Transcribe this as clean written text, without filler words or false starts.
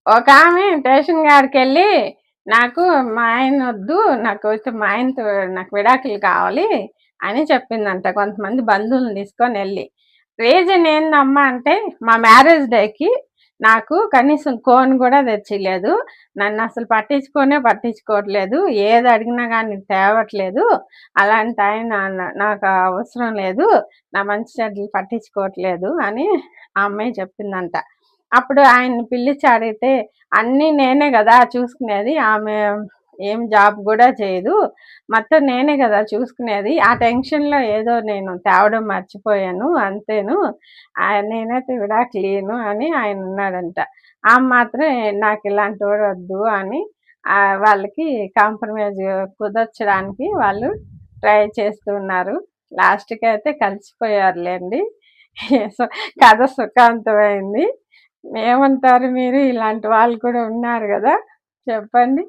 ఒక ఆమె స్టేషన్ కాడికెళ్ళి నాకు మా ఆయన వద్దు, నాకు వచ్చి మా ఆయనతో నాకు విడాకులు కావాలి అని చెప్పిందంట కొంతమంది బంధువులను తీసుకొని వెళ్ళి. రీజన్ ఏందమ్మా అంటే మా మ్యారేజ్ డేకి నాకు కనీసం కోన్ కూడా తెచ్చిలేదు, నన్ను అసలు పట్టించుకోవట్లేదు, ఏది అడిగినా కానీ తేవట్లేదు, అలాంటి ఆయన నాకు అవసరం లేదు, నా మంచి చెడ్డలు పట్టించుకోవట్లేదు అని ఆ అమ్మాయి చెప్పిందంట. అప్పుడు ఆయన్ని పిలిచి అడిగితే అన్నీ నేనే కదా చూసుకునేది, ఆమె ఏం జాబ్ కూడా చేయదు, మొత్తం నేనే కదా చూసుకునేది, ఆ టెన్షన్లో ఏదో నేను తేవడం మర్చిపోయాను అంతేను, నేనైతే విడాకులు అని ఆయన ఉన్నాడంట. ఆమె మాత్రం నాకు ఇలాంటి వాడు వద్దు అని వాళ్ళకి కాంప్రమైజ్ కుదర్చడానికి వాళ్ళు ట్రై చేస్తూ ఉన్నారు. లాస్ట్కి అయితే కలిసిపోయారులేండి. సో కథ సుఖాంతమైంది. ఏమంటారు మీరు? ఇలాంటి వాళ్ళు కూడా ఉన్నారు కదా, చెప్పండి.